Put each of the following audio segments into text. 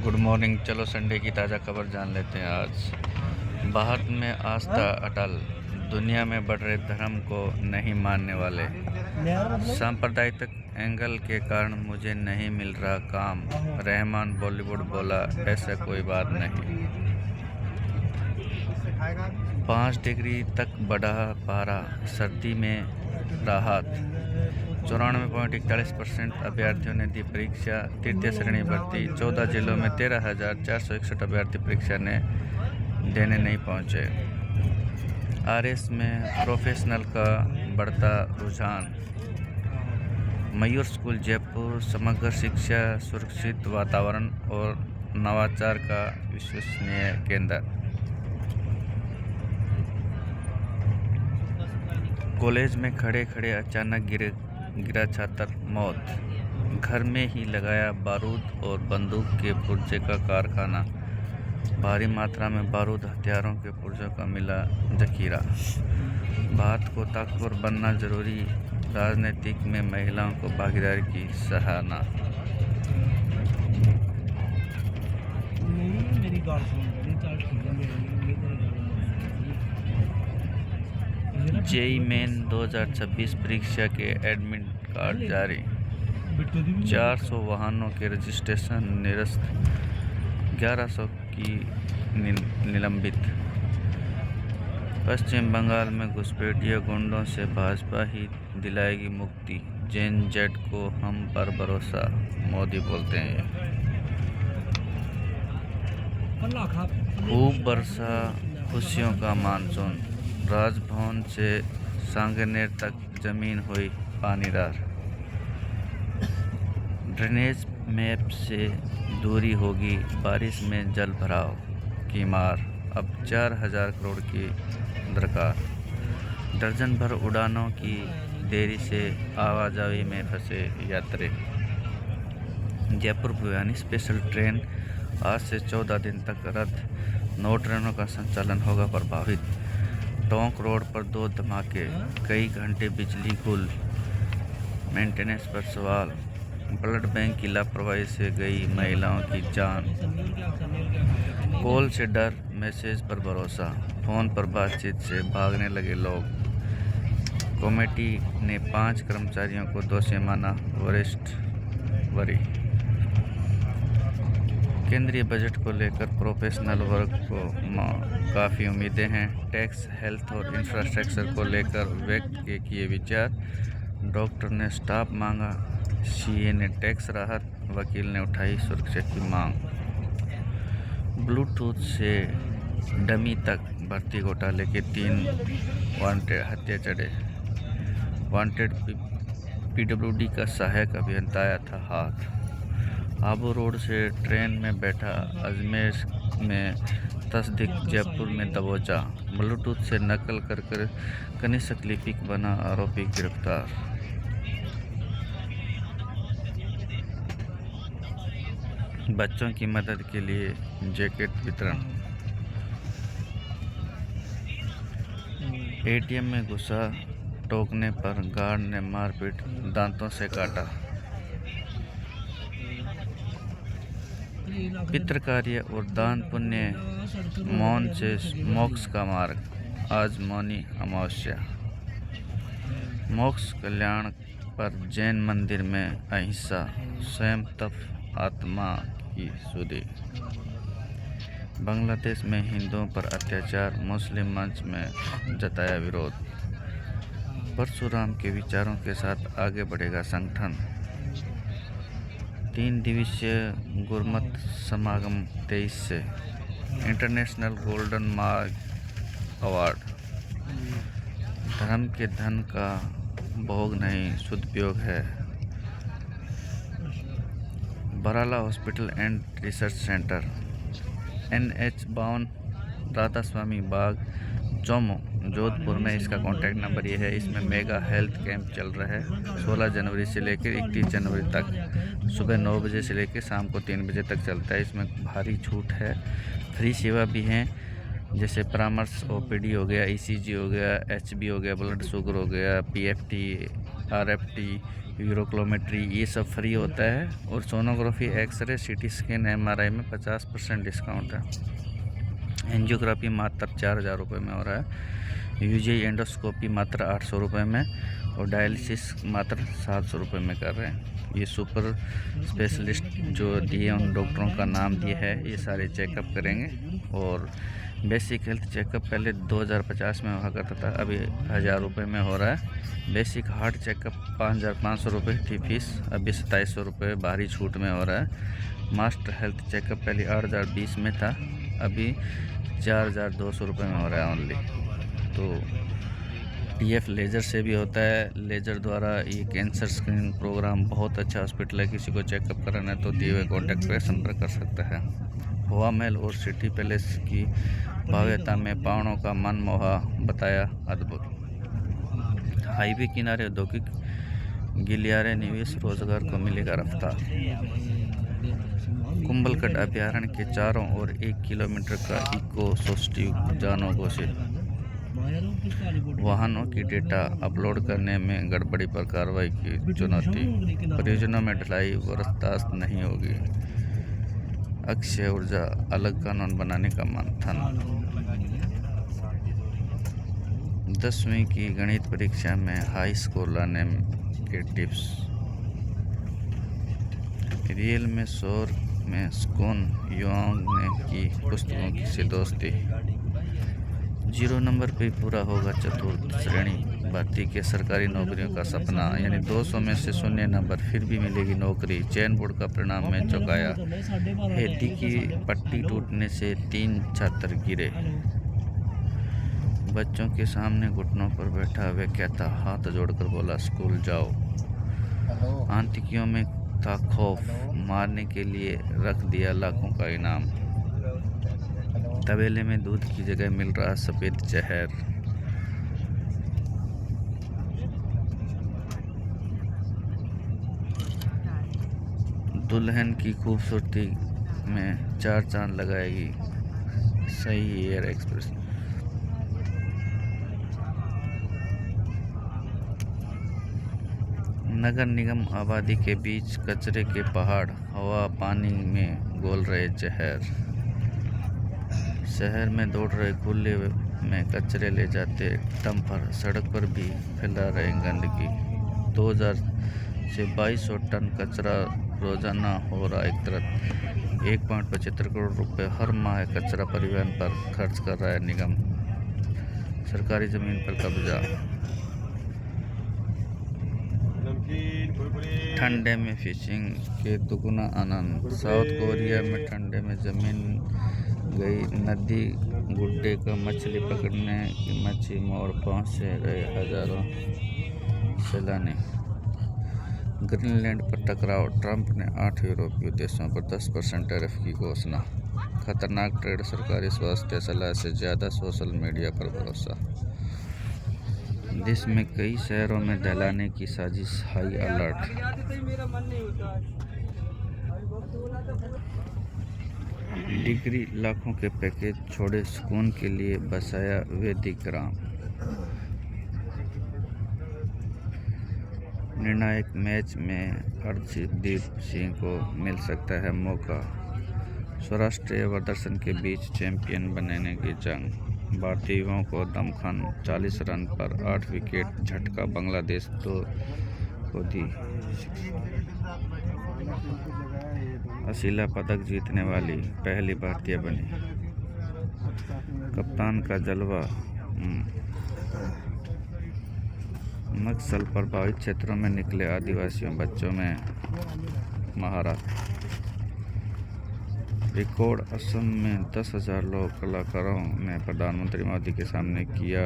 Good morning. चलो Sunday की ताज़ा खबर जान लेते हैं। आज भारत में आस्था अटल, दुनिया में बढ़ रहे धर्म को नहीं मानने वाले, सांप्रदायिक एंगल के कारण मुझे नहीं मिल रहा काम, रहमान बॉलीवुड बोला ऐसा कोई बात नहीं। 5 डिग्री तक बढ़ा पारा, सर्दी में राहत। 94.41% अभ्यर्थियों ने दी परीक्षा। तृतीय श्रेणी भर्ती, 14 जिलों में 13,461 अभ्यर्थी परीक्षा देने नहीं पहुंचे। आरएस में प्रोफेशनल का बढ़ता रुझान। मयूर स्कूल जयपुर समग्र शिक्षा, सुरक्षित वातावरण और नवाचार का विश्वसनीय केंद्र। कॉलेज में खड़े खड़े अचानक गिरा छात्र, मौत। घर में ही लगाया बारूद और बंदूक के पुर्जे का कारखाना। भारी मात्रा में बारूद, हथियारों के पुर्जों का मिला जखीरा। भारत को ताकतवर बनना जरूरी, राजनीतिक में महिलाओं को भागीदारी की सराहना। जेईई मेन 2026 परीक्षा के एडमिट कार्ड जारी। 400 वाहनों के रजिस्ट्रेशन निरस्त, 1100 की निलंबित। पश्चिम बंगाल में घुसपैठियों गुंडों से भाजपा ही दिलाएगी मुक्ति। जेन जेड को हम पर भरोसा, मोदी बोलते हैं। खूब बरसा खुशियों का मानसून, राजभवन से सांगनेर तक जमीन हुई पानीदार। ड्रेनेज मैप से दूरी होगी, बारिश में जल भराव की मार। अब 4,000 करोड़ की दरकार। दर्जन भर उड़ानों की देरी से आवाजाही में फंसे यात्री। जयपुर भिवानी स्पेशल ट्रेन आज से 14 दिन तक रद्द। 9 ट्रेनों का संचालन होगा प्रभावित। टोंक रोड पर 2 धमाके, कई घंटे बिजली गुल। मेंटेनेंस पर सवाल, ब्लड बैंक की लापरवाही से गई महिलाओं की जान। कॉल से डर, मैसेज पर भरोसा, फोन पर बातचीत से भागने लगे लोग। कमेटी ने 5 कर्मचारियों को दोषी माना, वरिष्ठ वरी। केंद्रीय बजट को लेकर प्रोफेशनल वर्ग को काफ़ी उम्मीदें हैं। टैक्स, हेल्थ और इंफ्रास्ट्रक्चर को लेकर व्यक्त किए विचार। डॉक्टर ने स्टाफ मांगा, सीए ने टैक्स राहत, वकील ने उठाई सुरक्षा की मांग। ब्लूटूथ से डमी तक, भर्ती घोटाले के 3 वांटेड हत्या चढ़े। वांटेड पीडब्ल्यूडी का सहायक अभियंता आया था हाथ। आबू रोड से ट्रेन में बैठा, अजमेर में तस्दीक, जयपुर में दबोचा। ब्लूटूथ से नकल कर कनिष्क लिपिक बना आरोपी गिरफ्तार। बच्चों की मदद के लिए जैकेट वितरण। एटीएम में घुसा, टोकने पर गार्ड ने मारपीट, दांतों से काटा। पितृ कार्य और दान पुण्य, मौन से मोक्ष का मार्ग। आज मौनी अमावस्या। मोक्ष कल्याण पर जैन मंदिर में अहिंसा, स्वयं तप, आत्मा की शुद्धि। बांग्लादेश में हिंदुओं पर अत्याचार, मुस्लिम मंच में जताया विरोध। परशुराम के विचारों के साथ आगे बढ़ेगा संगठन। 3 दिवसीय गुरमत समागम 23 से। इंटरनेशनल गोल्डन मार्ग अवार्ड। धर्म के धन का भोग नहीं, सदुपयोग है। Barala hospital and research centre, NH52, Radha Swami Bagh, Chaumo, Jodhpur में। इसका कॉन्टैक्ट नंबर ये है। इसमें मेगा हेल्थ कैंप चल रहा है 16 जनवरी से लेकर 31 जनवरी तक। सुबह 9 बजे से लेकर शाम को 3 बजे तक चलता है। इसमें भारी छूट है। फ्री सेवा भी हैं, जैसे परामर्श, OPD हो गया, ECG हो गया, HB हो गया, ब्लड शुगर हो गया, PFT, RFT, यूरोक्लोमेट्री, ये सब फ्री होता है। और sonography, x ray, CT scan, MRI में 50% डिस्काउंट है। एंजियोग्राफी मात्र 4,000 रुपये में हो रहा है। यूजी एंडोस्कोपी मात्र 800 रुपये में, और डायलिसिस मात्र 700 रुपये में कर रहे हैं। ये सुपर स्पेशलिस्ट जो दिए उन डॉक्टरों का नाम दिए है, ये सारे चेकअप करेंगे। और बेसिक हेल्थ चेकअप पहले 2050 में हुआ करता था, अभी 1,000 रुपये में हो रहा है। बेसिक हार्ट चेकअप 5,500 रुपये थी फीस, अभी 2,700 रुपये बाहरी छूट में हो रहा है। मास्टर हेल्थ चेकअप पहले 8,020 में था, अभी 4,200 रुपये में हो रहा है ओनली। तो टीएफ लेज़र से भी होता है। लेज़र द्वारा ये कैंसर स्क्रीनिंग प्रोग्राम बहुत अच्छा हॉस्पिटल है। किसी को चेकअप कराना है तो दिए हुए कॉन्टैक्ट पर संपर्क कर सकता है। हवा महल और सिटी पैलेस की भव्यता में पहाड़ों का मन मोहा बताया अद्भुत। हाईवे किनारे औद्योगिक गलियारे, निवेश रोजगार को मिलेगा रफ्तार। कुंभलगढ़ अभयारण्य के चारों ओर 1 किलोमीटर का इको सोसाइटी जानों घोषित। वाहनों की डेटा अपलोड करने में गड़बड़ी पर कार्रवाई की चुनौती। परियोजनाओं में ढलाई बर्दाश्त नहीं होगी। अक्षय ऊर्जा अलग कानून बनाने का मंथन। 10वीं की गणित परीक्षा में हाई स्कोर लाने के टिप्स। रियल में शोर में सुकून, युवाओं ने की पुस्तकों से दोस्ती। 0 नंबर पे पूरा होगा चतुर्थ श्रेणी भर्ती के सरकारी नौकरियों का सपना, यानी 200 में से 0 नंबर फिर भी मिलेगी नौकरी। चयन बोर्ड का परिणाम में चौंकाया। हेती की पट्टी टूटने से 3 छात्र गिरे। बच्चों के सामने घुटनों पर बैठा व्याख्याता हाथ जोड़कर बोला, स्कूल जाओ। आतंकियों में था खौफ, मारने के लिए रख दिया लाखों का इनाम। तबेले में दूध की जगह मिल रहा सफ़ेद जहर। दुल्हन की खूबसूरती में 4 चांद लगाएगी सही एयर एक्सप्रेस। नगर निगम आबादी के बीच कचरे के पहाड़, हवा पानी में घोल रहे जहर। शहर में दौड़ रहे खुले में कचरे ले जाते डंपर, सड़क पर भी फैला रहे गंदगी। 2000 से 2200 टन कचरा रोजाना हो रहा एकत्रित। 1.75 करोड़ रुपए हर माह कचरा परिवहन पर खर्च कर रहा है निगम। सरकारी जमीन पर कब्जा। ठंडे में फिशिंग के दुगुना आनंद। साउथ कोरिया में ठंडे में जमीन गई नदी गुड्डे का मछली पकड़ने की मच्छी मोड़ पहुंचे रहे हजारों सैलानी। ग्रीनलैंड पर टकराव, ट्रंप ने 8 यूरोपीय देशों पर 10% टैरिफ की घोषणा। खतरनाक ट्रेड, सरकारी स्वास्थ्य सलाह से ज़्यादा सोशल मीडिया पर भरोसा। देश में कई शहरों में दहलाने की साजिश, हाई अलर्ट। डिग्री लाखों के पैकेज छोड़े, सुकून के लिए बसाया वैदिक ग्राम। निर्णायक मैच में अर्शदीप सिंह को मिल सकता है मौका। सौराष्ट्र एवं दर्शन के बीच चैंपियन बनने की जंग। भारतीय युवाओं को दमखम, 40 रन पर 8 विकेट झटका। बांग्लादेश 2 को दी। असीला पदक जीतने वाली पहली भारतीय बनी। कप्तान का जलवा। नक्सल प्रभावित क्षेत्रों में निकले आदिवासियों बच्चों में महारत। रिकॉर्ड, असम में 10,000 लोक कलाकारों ने प्रधानमंत्री मोदी के सामने किया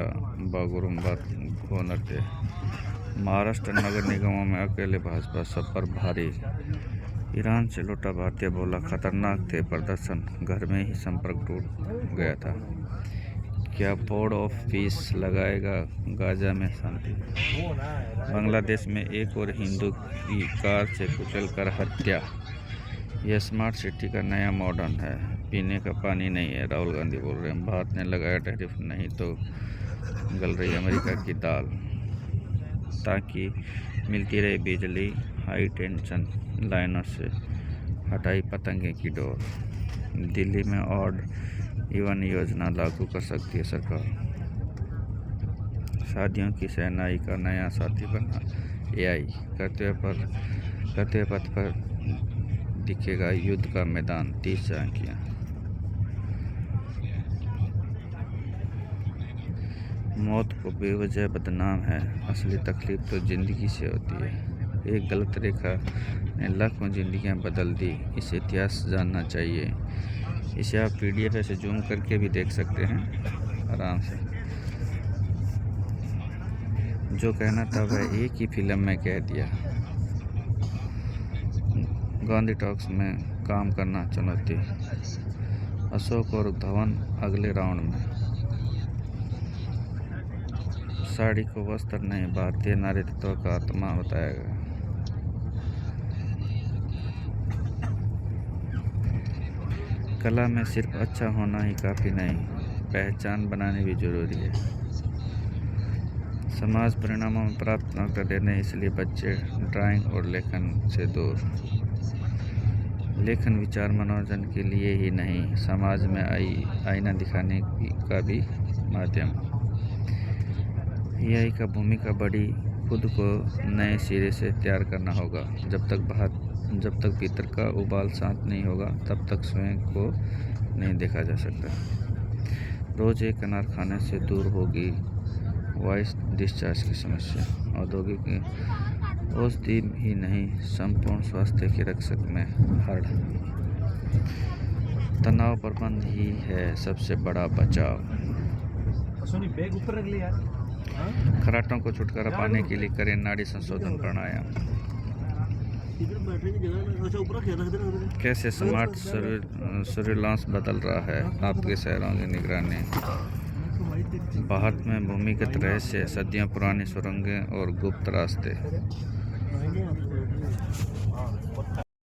बागुरुम्बा को नृत्य। महाराष्ट्र नगर निगमों में अकेले भाजपा सब पर भारी। ईरान से लौटा भारतीय बोला, खतरनाक थे प्रदर्शन, घर में ही संपर्क टूट गया था। क्या बोर्ड ऑफ पीस लगाएगा गाजा में शांति। बांग्लादेश में एक और हिंदू की कार से कुचलकर हत्या। यह स्मार्ट सिटी का नया मॉडर्न है, पीने का पानी नहीं है, राहुल गांधी बोल रहे हैं। भारत ने लगाया टैरिफ, नहीं तो गल रही अमेरिका की दाल। ताकि मिलती रही बिजली, हाई टेंशन लाइनों से हटाई पतंगे की डोर। दिल्ली में ऑड इवन योजना लागू कर सकती है सरकार। शादियों की शहनाई का नया साथी बना AI। करते पथ पर दिखेगा युद्ध का मैदान, 30 झांकियां। मौत को बेवजह बदनाम है, असली तकलीफ तो जिंदगी से होती है। एक गलत रेखा ने लाखों जिंदगियां बदल दी। इसे इतिहास जानना चाहिए। इसे आप PDF से जूम करके भी देख सकते हैं आराम से। जो कहना था वह एक ही फिल्म में कह दिया। गांधी टॉक्स में काम करना चुनौती। अशोक और धवन अगले राउंड में। साड़ी को वस्त्र नहीं, भारतीय नारीत्व का आत्मा बताएगा। कला में सिर्फ अच्छा होना ही काफ़ी नहीं, पहचान बनानी भी जरूरी है। समाज परिणामों में प्राप्त नौकरी देने, इसलिए बच्चे ड्राइंग और लेखन से दूर। लेखन विचार मनोरंजन के लिए ही नहीं, समाज में आईना दिखाने का भी माध्यम। AI का भूमिका बड़ी, खुद को नए सिरे से तैयार करना होगा। जब तक भीतर का उबाल शांत नहीं होगा, तब तक स्वयं को नहीं देखा जा सकता। रोज एक अनार खाने से दूर होगी वॉइस डिस्चार्ज की समस्या। औद्योगिक औषधि ही नहीं, संपूर्ण स्वास्थ्य के रक्षक में हड़। तनाव प्रबंधन ही है सबसे बड़ा बचाव। खराटों को छुटकारा पाने के लिए करें नाड़ी संशोधन प्राणायाम। कैसे स्मार्ट सर्विलांस बदल रहा है आपके शहरों की निगरानी। भारत में भूमिगत रहस्य, सदियों पुरानी सुरंगें और गुप्त रास्ते।